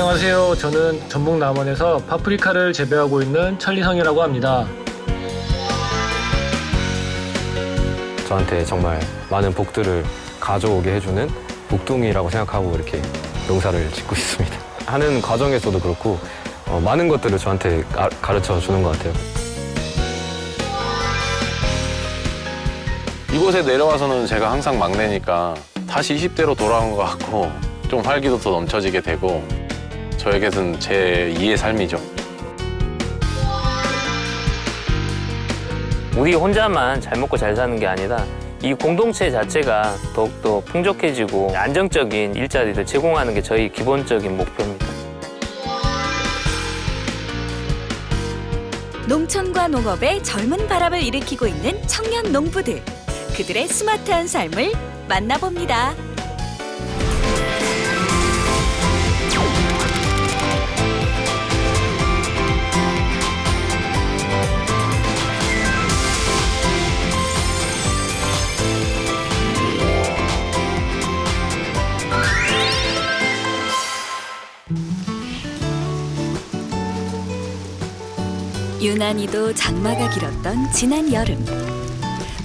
안녕하세요. 저는 전북남원에서 파프리카를 재배하고 있는 천리성이라고 합니다. 저한테 정말 많은 복들을 가져오게 해주는 복둥이라고 생각하고 이렇게 농사를 짓고 있습니다. 하는 과정에서도 그렇고 많은 것들을 저한테 가르쳐 주는 것 같아요. 이곳에 내려와서는 제가 항상 막내니까 다시 20대로 돌아온 것 같고 좀 활기도 더 넘쳐지게 되고 저에게는 제 2의 삶이죠. 우리 혼자만 잘 먹고 잘 사는 게 아니라 이 공동체 자체가 더욱더 풍족해지고 안정적인 일자리를 제공하는 게 저희 기본적인 목표입니다. 농촌과 농업에 젊은 바람을 일으키고 있는 청년 농부들. 그들의 스마트한 삶을 만나봅니다. 유난히도 장마가 길었던 지난 여름.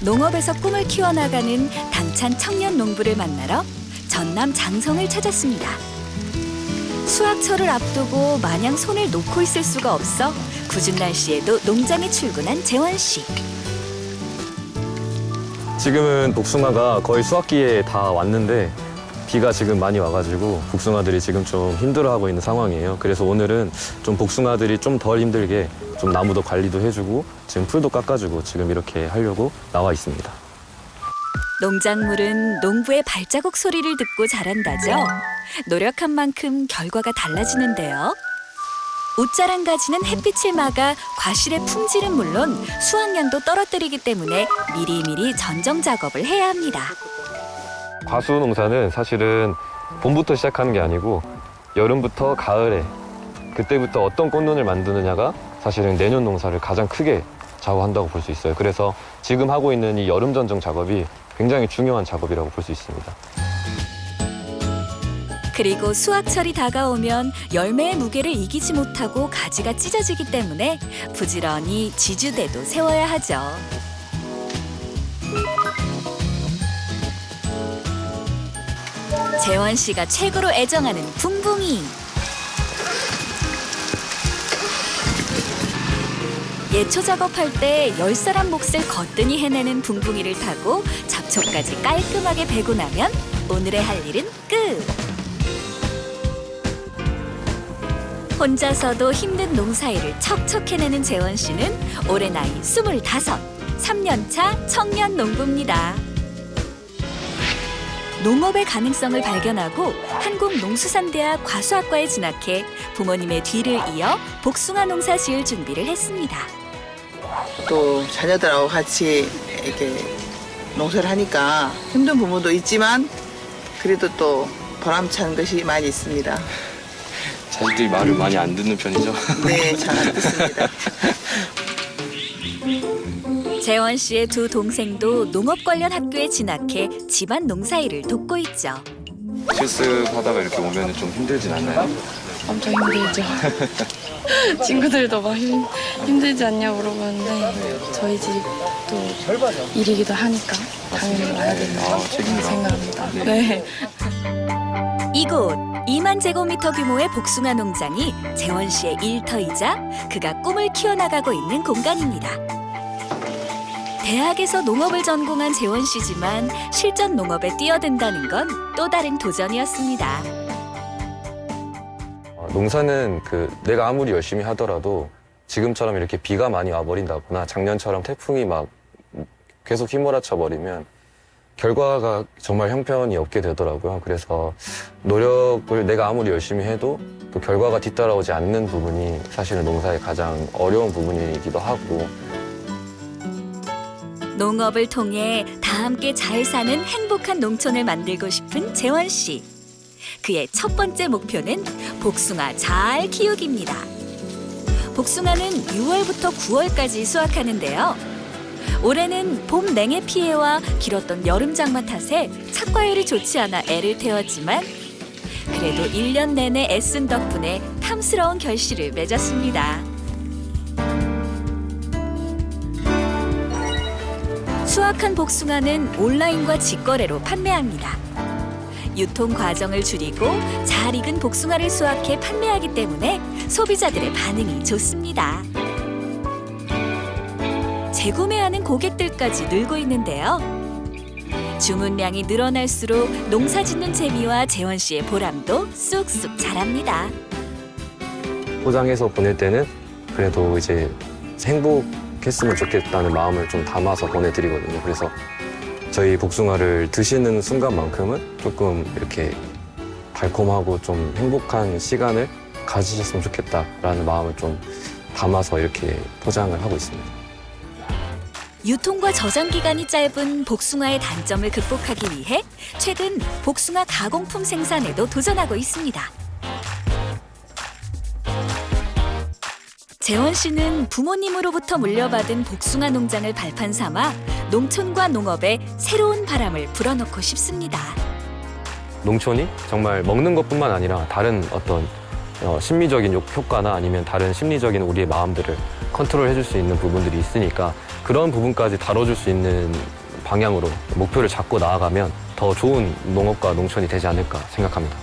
농업에서 꿈을 키워나가는 당찬 청년 농부를 만나러 전남 장성을 찾았습니다. 수확철을 앞두고 마냥 손을 놓고 있을 수가 없어 궂은 날씨에도 농장에 출근한 재원 씨. 지금은 복숭아가 거의 수확기에 다 왔는데 비가 지금 많이 와가지고 복숭아들이 지금 좀 힘들어하고 있는 상황이에요. 그래서 오늘은 좀 복숭아들이 좀 덜 힘들게 좀 나무도 관리도 해주고 지금 풀도 깎아주고 지금 이렇게 하려고 나와 있습니다. 농작물은 농부의 발자국 소리를 듣고 자란다죠. 노력한 만큼 결과가 달라지는데요. 옷자랑 가지는 햇빛을 막아 과실의 품질은 물론 수확량도 떨어뜨리기 때문에 미리미리 전정 작업을 해야 합니다. 과수 농사는 사실은 봄부터 시작하는 게 아니고 여름부터 가을에 그때부터 어떤 꽃눈을 만드느냐가 사실은 내년 농사를 가장 크게 좌우한다고 볼 수 있어요. 그래서 지금 하고 있는 이 여름 전정 작업이 굉장히 중요한 작업이라고 볼 수 있습니다. 그리고 수확철이 다가오면 열매의 무게를 이기지 못하고 가지가 찢어지기 때문에 부지런히 지주대도 세워야 하죠. 재원 씨가 최고로 애정하는 붕붕이. 예초 작업할 때 10사람 몫을 거뜬히 해내는 붕붕이를 타고 잡초까지 깔끔하게 베고 나면 오늘의 할 일은 끝! 혼자서도 힘든 농사일을 척척 해내는 재원 씨는 올해 나이 25, 3년차 청년 농부입니다. 농업의 가능성을 발견하고 한국농수산대학 과수학과에 진학해 부모님의 뒤를 이어 복숭아 농사 지을 준비를 했습니다. 또 자녀들하고 같이 이렇게 농사를 하니까 힘든 부분도 있지만 그래도 또 보람찬 것이 많이 있습니다. 자식들이 말을 많이 안 듣는 편이죠? 네, 잘 안 듣습니다. 재원 씨의 두 동생도 농업 관련 학교에 진학해 집안 농사일을 돕고 있죠. 실습하다가 이렇게 오면 좀 힘들진 않나요? 엄청 힘들죠. 친구들도 막 힘들지 않냐 물어보는데 저희 집도 일이기도 하니까 당연히 와야 된다고 생각합니다. 네. 이곳 2만 제곱미터 규모의 복숭아 농장이 재원 씨의 일터이자 그가 꿈을 키워나가고 있는 공간입니다. 대학에서 농업을 전공한 재원 씨지만 실전 농업에 뛰어든다는 건 또 다른 도전이었습니다. 농사는 내가 아무리 열심히 하더라도 지금처럼 이렇게 비가 많이 와버린다거나 작년처럼 태풍이 막 계속 휘몰아쳐 버리면 결과가 정말 형편이 없게 되더라고요. 그래서 노력을 내가 아무리 열심히 해도 또 결과가 뒤따라오지 않는 부분이 사실은 농사의 가장 어려운 부분이기도 하고 농업을 통해 다 함께 잘 사는 행복한 농촌을 만들고 싶은 재원 씨. 그의 첫 번째 목표는 복숭아 잘 키우기입니다. 복숭아는 6월부터 9월까지 수확하는데요. 올해는 봄 냉해 피해와 길었던 여름 장마 탓에 착과율이 좋지 않아 애를 태웠지만 그래도 1년 내내 애쓴 덕분에 탐스러운 결실을 맺었습니다. 수확한 복숭아는 온라인과 직거래로 판매합니다. 유통 과정을 줄이고 잘 익은 복숭아를 수확해 판매하기 때문에 소비자들의 반응이 좋습니다. 재구매하는 고객들까지 늘고 있는데요. 주문량이 늘어날수록 농사 짓는 재미와 재원 씨의 보람도 쑥쑥 자랍니다. 포장해서 보낼 때는 그래도 이제 행복했으면 좋겠다는 마음을 좀 담아서 보내드리거든요. 그래서 저희 복숭아를 드시는 순간만큼은 조금 이렇게 달콤하고 좀 행복한 시간을 가지셨으면 좋겠다라는 마음을 좀 담아서 이렇게 포장을 하고 있습니다. 유통과 저장 기간이 짧은 복숭아의 단점을 극복하기 위해 최근 복숭아 가공품 생산에도 도전하고 있습니다. 재원 씨는 부모님으로부터 물려받은 복숭아 농장을 발판 삼아 농촌과 농업에 새로운 바람을 불어넣고 싶습니다. 농촌이 정말 먹는 것뿐만 아니라 다른 어떤 심미적인 효과나 아니면 다른 심리적인 우리의 마음들을 컨트롤 해줄 수 있는 부분들이 있으니까 그런 부분까지 다뤄줄 수 있는 방향으로 목표를 잡고 나아가면 더 좋은 농업과 농촌이 되지 않을까 생각합니다.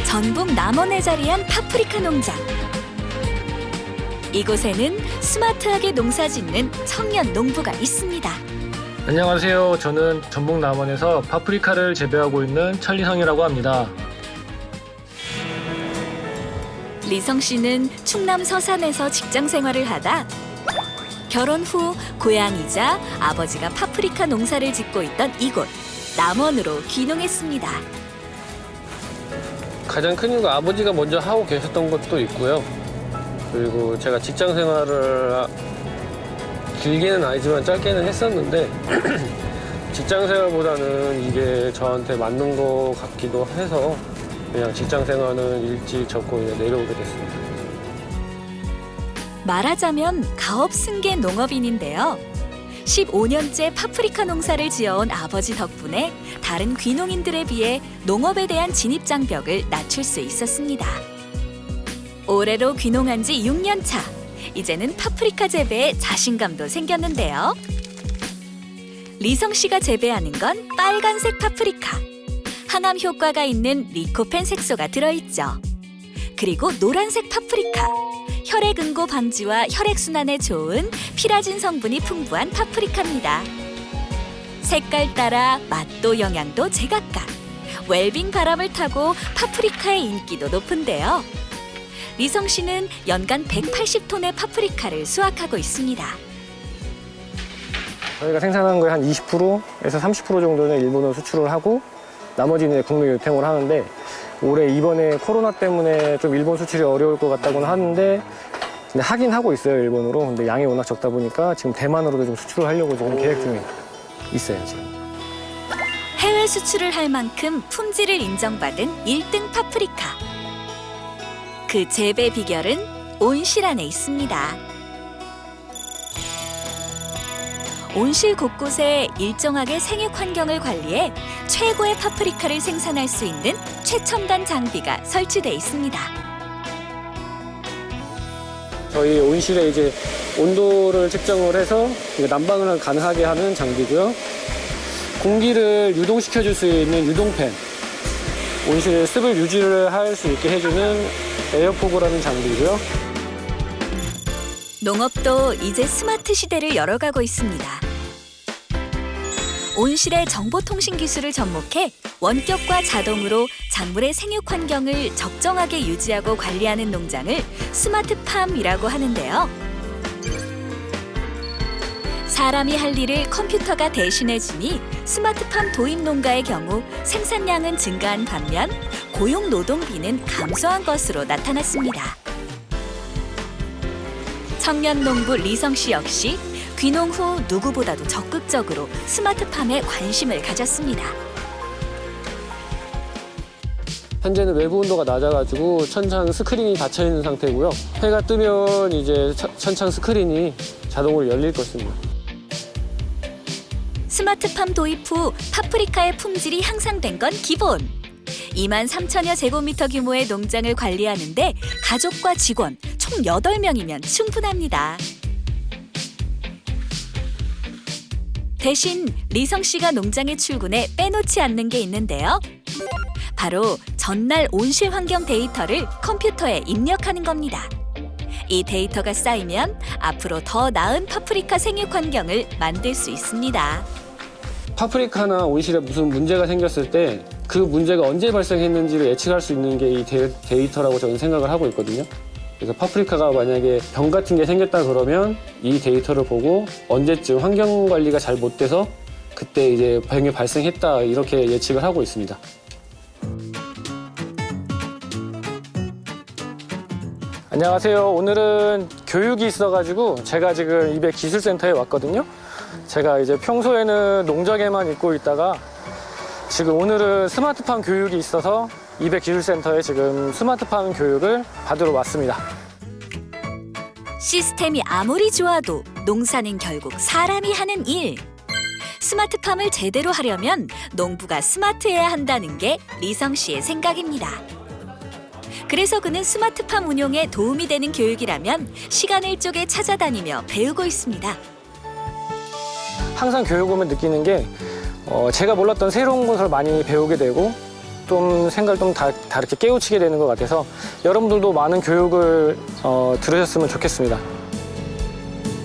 전북 남원에 자리한 파프리카 농장. 이곳에는 스마트하게 농사짓는 청년 농부가 있습니다. 안녕하세요. 저는 전북 남원에서 파프리카를 재배하고 있는 천리성이라고 합니다. 리성 씨는 충남 서산에서 직장 생활을 하다 결혼 후 고향이자 아버지가 파프리카 농사를 짓고 있던 이곳 남원으로 귀농했습니다. 가장 큰 이유가 아버지가 먼저 하고 계셨던 것도 있고요. 그리고 제가 직장 생활을 길게는 아니지만 짧게는 했었는데 직장 생활보다는 이게 저한테 맞는 것 같기도 해서 그냥 직장 생활은 일찍 접고 내려오게 됐습니다. 말하자면 가업 승계 농업인인데요. 15년째 파프리카 농사를 지어온 아버지 덕분에 다른 귀농인들에 비해 농업에 대한 진입 장벽을 낮출 수 있었습니다. 올해로 귀농한 지 6년 차. 이제는 파프리카 재배에 자신감도 생겼는데요. 리성 씨가 재배하는 건 빨간색 파프리카. 항암 효과가 있는 리코펜 색소가 들어있죠. 그리고 노란색 파프리카. 혈액응고 방지와 혈액순환에 좋은 피라진 성분이 풍부한 파프리카입니다. 색깔 따라 맛도 영양도 제각각. 웰빙 바람을 타고 파프리카의 인기도 높은데요. 리성 씨는 연간 180톤의 파프리카를 수확하고 있습니다. 저희가 생산한 거의 한 20%에서 30% 정도는 일본으로 수출을 하고 나머지는 국내 유통을 하는데 올해 이번에 코로나 때문에 좀 일본 수출이 어려울 것 같다고는 하는데 근데 하긴 하고 있어요, 일본으로. 근데 양이 워낙 적다 보니까 지금 대만으로도 좀 수출을 하려고 지금 계획 중에 있어요, 지금. 해외 수출을 할 만큼 품질을 인정받은 1등 파프리카. 그 재배 비결은 온실 안에 있습니다. 온실 곳곳에 일정하게 생육 환경을 관리해 최고의 파프리카를 생산할 수 있는 최첨단 장비가 설치돼 있습니다. 저희 온실에 이제 온도를 측정을 해서 난방을 가능하게 하는 장비고요. 공기를 유동시켜 줄 수 있는 유동팬. 온실 습을 유지를 할 수 있게 해주는 에어포그라는 장비고요. 농업도 이제 스마트 시대를 열어가고 있습니다. 온실의 정보통신 기술을 접목해 원격과 자동으로 작물의 생육 환경을 적정하게 유지하고 관리하는 농장을 스마트팜이라고 하는데요. 사람이 할 일을 컴퓨터가 대신해주니 스마트팜 도입 농가의 경우 생산량은 증가한 반면 고용 노동비는 감소한 것으로 나타났습니다. 청년 농부 리성 씨 역시 귀농 후 누구보다도 적극적으로 스마트팜에 관심을 가졌습니다. 현재는 외부 온도가 낮아가지고 천장 스크린이 닫혀 있는 상태고요. 해가 뜨면 이제 천창 스크린이 자동으로 열릴 것입니다. 스마트팜 도입 후 파프리카의 품질이 향상된 건 기본. 2만 3천여 제곱미터 규모의 농장을 관리하는데 가족과 직원 총 8명이면 충분합니다. 대신 리성 씨가 농장에 출근해 빼놓지 않는 게 있는데요. 바로 전날 온실 환경 데이터를 컴퓨터에 입력하는 겁니다. 이 데이터가 쌓이면 앞으로 더 나은 파프리카 생육 환경을 만들 수 있습니다. 파프리카나 온실에 무슨 문제가 생겼을 때 그 문제가 언제 발생했는지를 예측할 수 있는 게 이 데이터라고 저는 생각을 하고 있거든요. 그래서 파프리카가 만약에 병 같은 게 생겼다 그러면 이 데이터를 보고 언제쯤 환경 관리가 잘 못 돼서 그때 이제 병이 발생했다 이렇게 예측을 하고 있습니다. 안녕하세요. 오늘은 교육이 있어가지고 제가 지금 이백 기술센터에 왔거든요. 제가 이제 평소에는 농장에만 있고 있다가 지금 오늘은 스마트팜 교육이 있어서 이백 기술센터에 지금 스마트팜 교육을 받으러 왔습니다. 시스템이 아무리 좋아도 농사는 결국 사람이 하는 일. 스마트팜을 제대로 하려면 농부가 스마트해야 한다는 게 리성 씨의 생각입니다. 그래서 그는 스마트팜 운용에 도움이 되는 교육이라면 시간을 쪼개 찾아다니며 배우고 있습니다. 항상 교육 오면 느끼는 게 제가 몰랐던 새로운 것을 많이 배우게 되고 좀 생각을 좀 다르게 깨우치게 되는 것 같아서 여러분들도 많은 교육을 들으셨으면 좋겠습니다.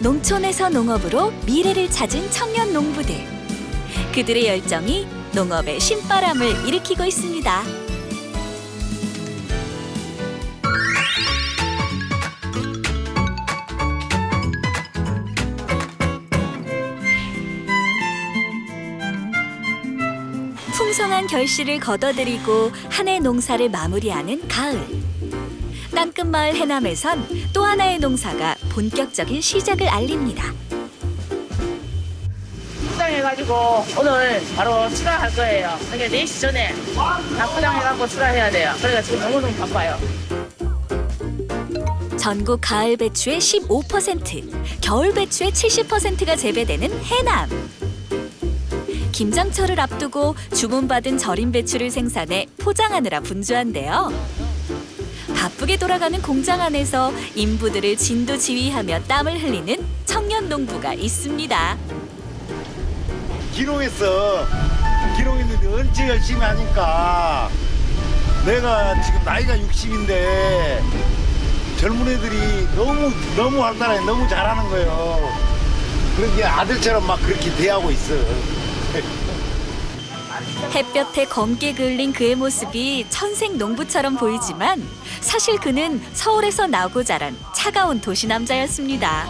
농촌에서 농업으로 미래를 찾은 청년 농부들. 그들의 열정이 농업의 신바람을 일으키고 있습니다. 풍성한 결실을 거둬들이고 한 해 농사를 마무리하는 가을. 땅끝마을 해남에선 또 하나의 농사가 본격적인 시작을 알립니다. 포장해가지고 오늘 바로 출하할 거예요. 그러니까 4시 전에 다 포장해갖고 출하해야 돼요. 그러니까 지금 너무너무 바빠요. 전국 가을 배추의 15%, 겨울 배추의 70%가 재배되는 해남. 김장철을 앞두고 주문받은 절임 배추를 생산해 포장하느라 분주한데요. 바쁘게 돌아가는 공장 안에서 인부들을 진두지휘하며 땀을 흘리는 청년 농부가 있습니다. 기농했어. 기농했는데 언제 열심히 하니까 내가 지금 나이가 60인데 젊은 애들이 너무 활달해, 너무 잘하는 거예요. 그러게 아들처럼 막 그렇게 대하고 있어. 햇볕에 검게 그을린 그의 모습이 천생 농부처럼 보이지만 사실 그는 서울에서 나고 자란 차가운 도시 남자였습니다.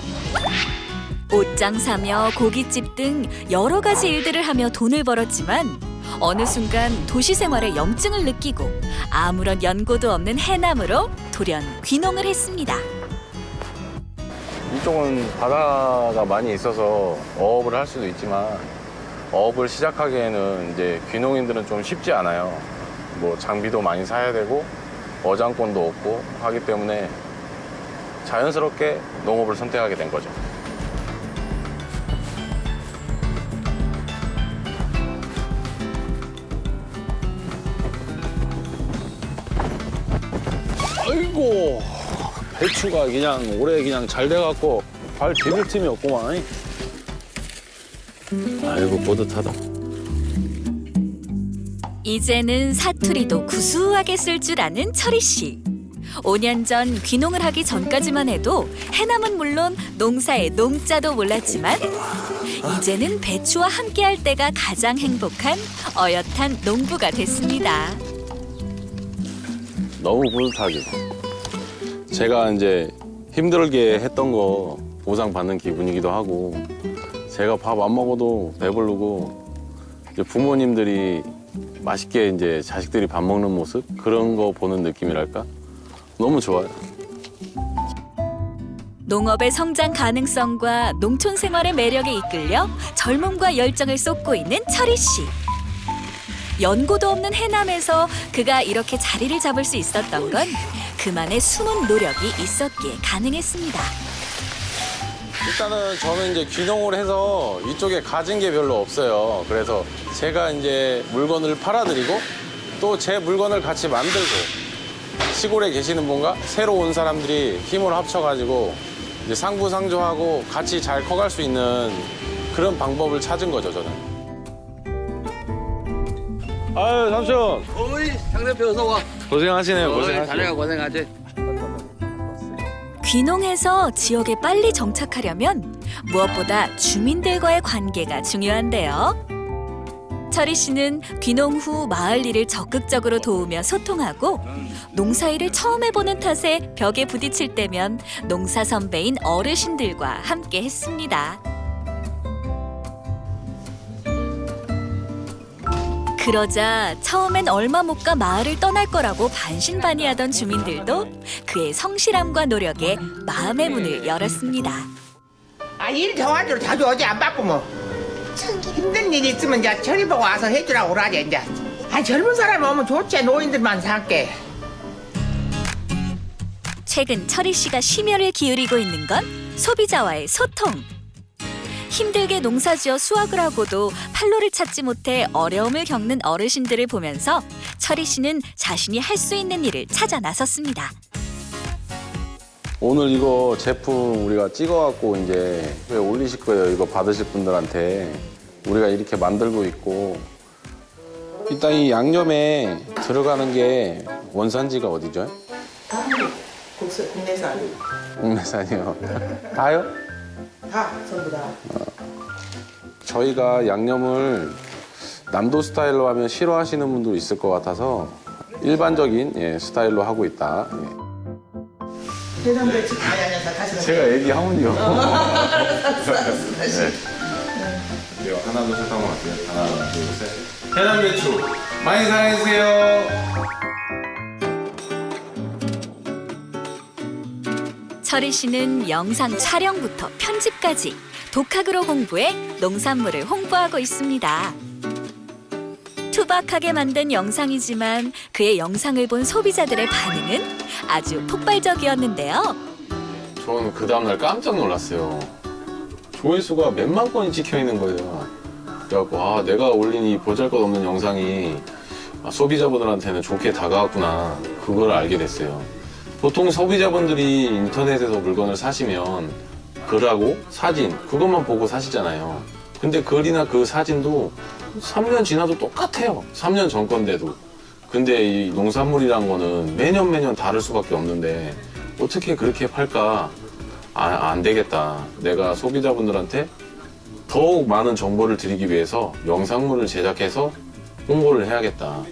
옷장 사며 고깃집 등 여러 가지 일들을 하며 돈을 벌었지만 어느 순간 도시 생활에 염증을 느끼고 아무런 연고도 없는 해남으로 돌연 귀농을 했습니다. 이쪽은 바다가 많이 있어서 어업을 할 수도 있지만 어업을 시작하기에는 이제 귀농인들은 좀 쉽지 않아요. 뭐 장비도 많이 사야 되고 어장권도 없고 하기 때문에 자연스럽게 농업을 선택하게 된 거죠. 아이고, 배추가 그냥 올해 그냥 잘 돼갖고 발 디딜 틈이 없구만. 아이고, 뿌듯하다. 이제는 사투리도 구수하게 쓸 줄 아는 철희 씨. 5년 전 귀농을 하기 전까지만 해도 해남은 물론 농사의 농자도 몰랐지만 이제는 배추와 함께할 때가 가장 행복한 어엿한 농부가 됐습니다. 너무 뿌듯하죠. 제가 이제 힘들게 했던 거 보상받는 기분이기도 하고 제가 밥 안 먹어도 배부르고 이제 부모님들이 맛있게 이제 자식들이 밥 먹는 모습 그런 거 보는 느낌이랄까 너무 좋아요. 농업의 성장 가능성과 농촌 생활의 매력에 이끌려 젊음과 열정을 쏟고 있는 철희 씨. 연고도 없는 해남에서 그가 이렇게 자리를 잡을 수 있었던 건 그만의 숨은 노력이 있었기에 가능했습니다. 일단은 저는 이제 귀농을 해서 이쪽에 가진 게 별로 없어요. 그래서 제가 이제 물건을 팔아드리고 또 제 물건을 같이 만들고 시골에 계시는 분과 새로 온 사람들이 힘을 합쳐가지고 이제 상부상조하고 같이 잘 커갈 수 있는 그런 방법을 찾은 거죠, 저는. 아유, 삼촌. 어이, 상대표 어서 와. 고생하시네요, 고생하시네요. 자네가 고생하지. 귀농해서 지역에 빨리 정착하려면 무엇보다 주민들과의 관계가 중요한데요. 철희 씨는 귀농 후 마을 일을 적극적으로 도우며 소통하고 농사일을 처음 해보는 탓에 벽에 부딪힐 때면 농사 선배인 어르신들과 함께 했습니다. 그러자 처음엔 얼마 못 가 마을을 떠날 거라고 반신반의하던 주민들도 그의 성실함과 노력에 마음의 문을 열었습니다. 일 도와주러 자주 오지 안 바쁘면 힘든 일 있으면 이제 철이 보고 와서 해주라고 그러지 이제. 젊은 사람이 오면 좋지 노인들만 살게. 최근 철희 씨가 심혈을 기울이고 있는 건 소비자와의 소통. 힘들게 농사지어 수확을 하고도 판로를 찾지 못해 어려움을 겪는 어르신들을 보면서 철희 씨는 자신이 할 수 있는 일을 찾아 나섰습니다. 오늘 이거 제품 우리가 찍어갖고 이제 올리실 거예요. 이거 받으실 분들한테. 우리가 이렇게 만들고 있고. 일단 이 양념에 들어가는 게 원산지가 어디죠? 국내산. 국내산이요. 다요? 다 전부 다. 저희가 양념을 남도 스타일로 하면 싫어하시는 분도 있을 것 같아서 일반적인 스타일로 하고 있다. 해남 배추 아니 다시. 제가 얘기하면요. 알았어 다시. 네, 하나 둘 셋 한번 할게요. 하나 둘 셋. 해남 배추 많이 사랑해주세요. 철희 씨는 영상 촬영부터 편집까지 독학으로 공부해 농산물을 홍보하고 있습니다. 투박하게 만든 영상이지만 그의 영상을 본 소비자들의 반응은 아주 폭발적이었는데요. 저는 그 다음날 깜짝 놀랐어요. 조회수가 몇만 건이 찍혀 있는 거예요. 그래갖고 내가 올린 이 보잘것없는 영상이 소비자분들한테는 좋게 다가왔구나. 그걸 알게 됐어요. 보통 소비자분들이 인터넷에서 물건을 사시면 글하고 사진 그것만 보고 사시잖아요. 근데 글이나 그 사진도 3년 지나도 똑같아요. 3년 전 건데도. 근데 이 농산물이란 거는 매년 다를 수밖에 없는데 어떻게 그렇게 팔까? 안 되겠다. 내가 소비자분들한테 더욱 많은 정보를 드리기 위해서 영상물을 제작해서 홍보를 해야겠다.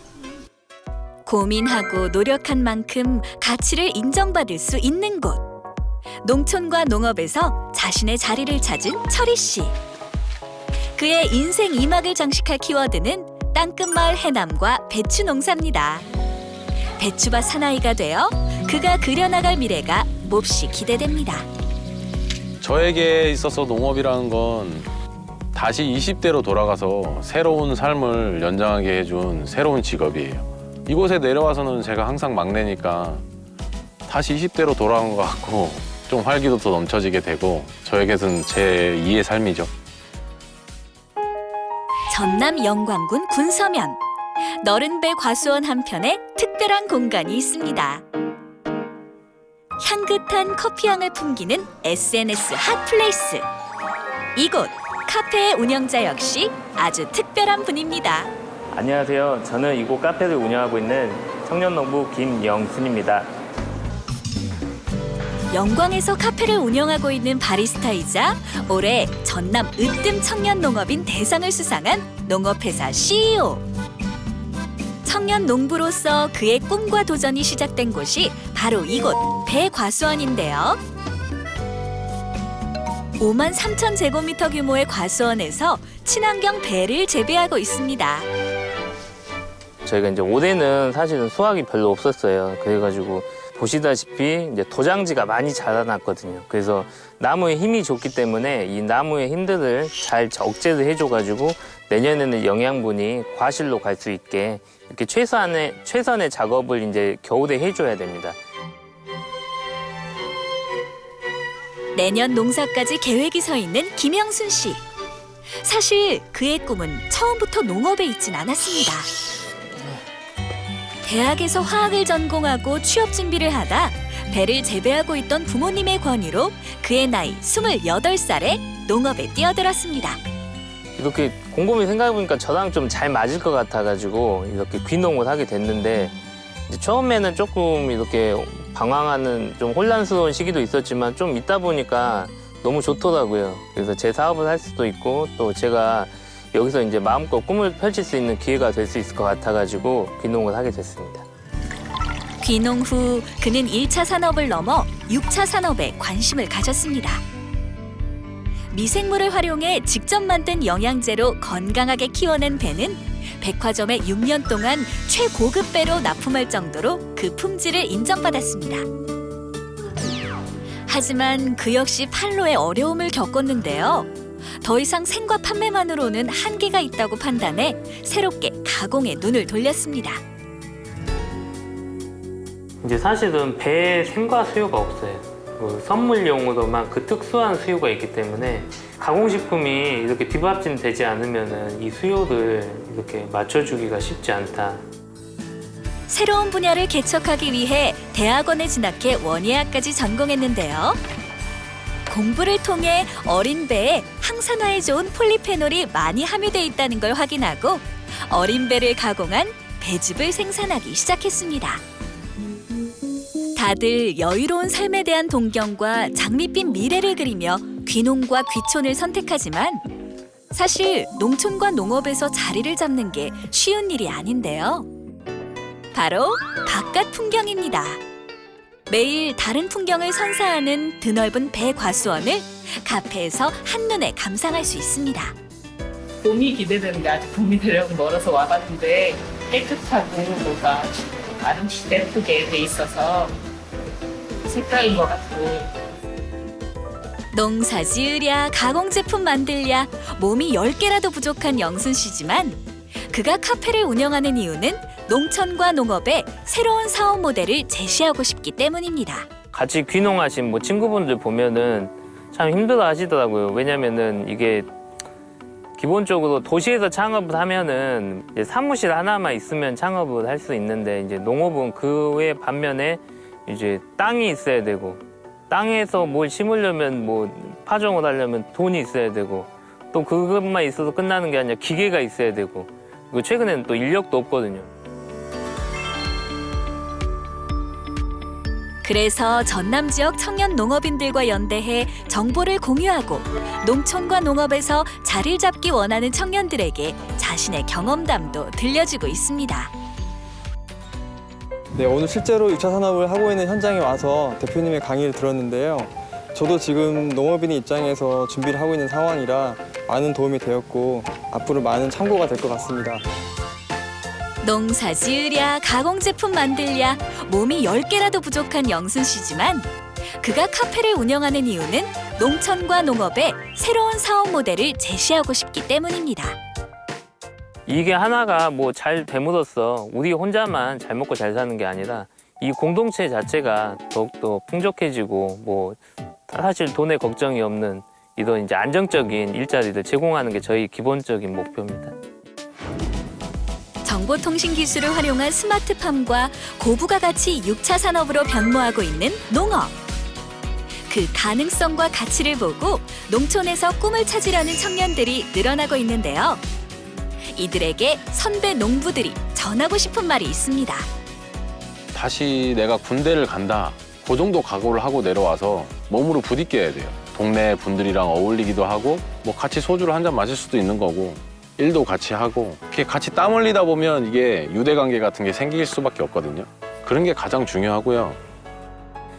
고민하고 노력한 만큼 가치를 인정받을 수 있는 곳. 농촌과 농업에서 자신의 자리를 찾은 철희 씨. 그의 인생 2막을 장식할 키워드는 땅끝마을 해남과 배추 농사입니다. 배추밭 사나이가 되어 그가 그려나갈 미래가 몹시 기대됩니다. 저에게 있어서 농업이라는 건 다시 20대로 돌아가서 새로운 삶을 연장하게 해준 새로운 직업이에요. 이곳에 내려와서는 제가 항상 막내니까 다시 20대로 돌아온 것 같고 좀 활기도 더 넘쳐지게 되고 저에게는 제 2의 삶이죠. 전남 영광군 군서면. 너른배 과수원 한편에 특별한 공간이 있습니다. 향긋한 커피향을 풍기는 SNS 핫플레이스. 이곳 카페의 운영자 역시 아주 특별한 분입니다. 안녕하세요. 저는 이곳 카페를 운영하고 있는 청년농부 김영순입니다. 영광에서 카페를 운영하고 있는 바리스타이자 올해 전남 으뜸 청년농업인 대상을 수상한 농업회사 CEO. 청년 농부로서 그의 꿈과 도전이 시작된 곳이 바로 이곳 배과수원인데요. 5만 3천 제곱미터 규모의 과수원에서 친환경 배를 재배하고 있습니다. 저희가 이제 올해는 사실은 수확이 별로 없었어요. 그래가지고 보시다시피 이제 도장지가 많이 자라났거든요. 그래서 나무에 힘이 좋기 때문에 이 나무의 힘들을 잘 억제를 해줘가지고 내년에는 영양분이 과실로 갈 수 있게 이렇게 최선의 작업을 이제 겨울에 해줘야 됩니다. 내년 농사까지 계획이 서 있는 김영순 씨. 사실 그의 꿈은 처음부터 농업에 있진 않았습니다. 대학에서 화학을 전공하고 취업 준비를 하다 배를 재배하고 있던 부모님의 권유로 그의 나이 28살에 농업에 뛰어들었습니다. 이렇게 곰곰이 생각해보니까 저랑 좀 잘 맞을 것 같아가지고 이렇게 귀농을 하게 됐는데 이제 처음에는 조금 이렇게 방황하는 좀 혼란스러운 시기도 있었지만 좀 있다 보니까 너무 좋더라고요. 그래서 제 사업을 할 수도 있고 또 제가 여기서 이제 마음껏 꿈을 펼칠 수 있는 기회가 될 수 있을 것 같아가지고 귀농을 하게 됐습니다. 귀농 후 그는 1차 산업을 넘어 6차 산업에 관심을 가졌습니다. 미생물을 활용해 직접 만든 영양제로 건강하게 키워낸 배는 백화점에 6년 동안 최고급 배로 납품할 정도로 그 품질을 인정받았습니다. 하지만 그 역시 판로에 어려움을 겪었는데요. 더 이상 생과 판매만으로는 한계가 있다고 판단해 새롭게 가공에 눈을 돌렸습니다. 이제 사실은 배에 생과 수요가 없어요. 그 선물용으로만 그 특수한 수요가 있기 때문에 가공식품이 이렇게 뒷받침되지 않으면 이 수요를 이렇게 맞춰주기가 쉽지 않다. 새로운 분야를 개척하기 위해 대학원에 진학해 원예학까지 전공했는데요. 공부를 통해 어린 배에 항산화에 좋은 폴리페놀이 많이 함유돼 있다는 걸 확인하고 어린 배를 가공한 배즙을 생산하기 시작했습니다. 다들 여유로운 삶에 대한 동경과 장밋빛 미래를 그리며 귀농과 귀촌을 선택하지만 사실 농촌과 농업에서 자리를 잡는 게 쉬운 일이 아닌데요. 바로 바깥 풍경입니다. 매일 다른 풍경을 선사하는 드넓은 배 과수원을 카페에서 한눈에 감상할 수 있습니다. 봄이 기대되는데 아직 봄이 되려면 멀어서 와봤는데 깨끗하고 뭔가 아름답게 예쁘게 돼 있어서 색깔인 것 같고. 농사 지으랴 가공 제품 만들랴 몸이 10개라도 부족한 영순 씨지만 그가 카페를 운영하는 이유는 농촌과 농업의 새로운 사업 모델을 제시하고 싶기 때문입니다. 같이 귀농하신 뭐 친구분들 보면은 참 힘들어 하시더라고요. 왜냐면은 이게 기본적으로 도시에서 창업을 하면은 이제 사무실 하나만 있으면 창업을 할 수 있는데 이제 농업은 그 외 반면에 이제 땅이 있어야 되고 땅에서 뭘 심으려면 뭐 파종을 하려면 돈이 있어야 되고 또 그것만 있어도 끝나는 게 아니라 기계가 있어야 되고 그리고 최근에는 또 인력도 없거든요. 그래서 전남 지역 청년 농업인들과 연대해 정보를 공유하고 농촌과 농업에서 자리를 잡기 원하는 청년들에게 자신의 경험담도 들려주고 있습니다. 네, 오늘 실제로 6차 산업을 하고 있는 현장에 와서 대표님의 강의를 들었는데요. 저도 지금 농업인 입장에서 준비를 하고 있는 상황이라 많은 도움이 되었고 앞으로 많은 참고가 될 것 같습니다. 농사 지으랴 가공 제품 만들랴 몸이 10개라도 부족한 영순 씨지만 그가 카페를 운영하는 이유는 농촌과 농업의 새로운 사업 모델을 제시하고 싶기 때문입니다. 이게 하나가 뭐 잘 됨으로써 우리 혼자만 잘 먹고 잘 사는 게 아니라 이 공동체 자체가 더욱더 풍족해지고 뭐 사실 돈에 걱정이 없는 이런 이제 안정적인 일자리를 제공하는 게 저희 기본적인 목표입니다. 정보통신 기술을 활용한 스마트팜과 고부가 가치 6차 산업으로 변모하고 있는 농업. 그 가능성과 가치를 보고 농촌에서 꿈을 찾으려는 청년들이 늘어나고 있는데요. 이들에게 선배 농부들이 전하고 싶은 말이 있습니다. 다시 내가 군대를 간다. 그 정도 각오를 하고 내려와서 몸으로 부딪혀야 돼요. 동네 분들이랑 어울리기도 하고 뭐 같이 소주를 한 잔 마실 수도 있는 거고 일도 같이 하고 이렇게 같이 땀 흘리다 보면 이게 유대관계 같은 게 생길 수밖에 없거든요. 그런 게 가장 중요하고요.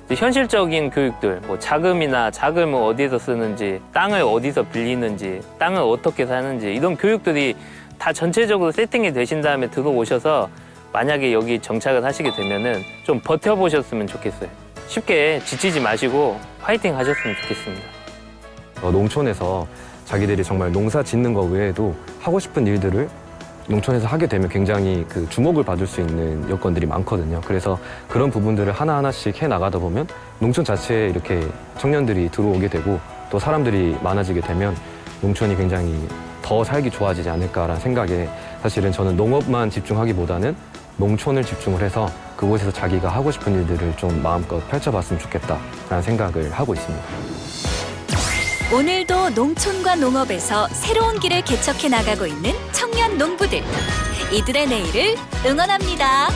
현실적인 교육들, 뭐 자금이나 자금을 어디에서 쓰는지, 땅을 어디서 빌리는지, 땅을 어떻게 사는지 이런 교육들이 다 전체적으로 세팅이 되신 다음에 들어오셔서 만약에 여기 정착을 하시게 되면은 좀 버텨보셨으면 좋겠어요. 쉽게 지치지 마시고 파이팅 하셨으면 좋겠습니다. 농촌에서 자기들이 정말 농사 짓는 거 외에도 하고 싶은 일들을 농촌에서 하게 되면 굉장히 그 주목을 받을 수 있는 여건들이 많거든요. 그래서 그런 부분들을 하나하나씩 해나가다 보면 농촌 자체에 이렇게 청년들이 들어오게 되고 또 사람들이 많아지게 되면 농촌이 굉장히 더 살기 좋아지지 않을까라는 생각에 사실은 저는 농업만 집중하기보다는 농촌을 집중을 해서 그곳에서 자기가 하고 싶은 일들을 좀 마음껏 펼쳐봤으면 좋겠다라는 생각을 하고 있습니다. 오늘도 농촌과 농업에서 새로운 길을 개척해 나가고 있는 청년 농부들. 이들의 내일을 응원합니다.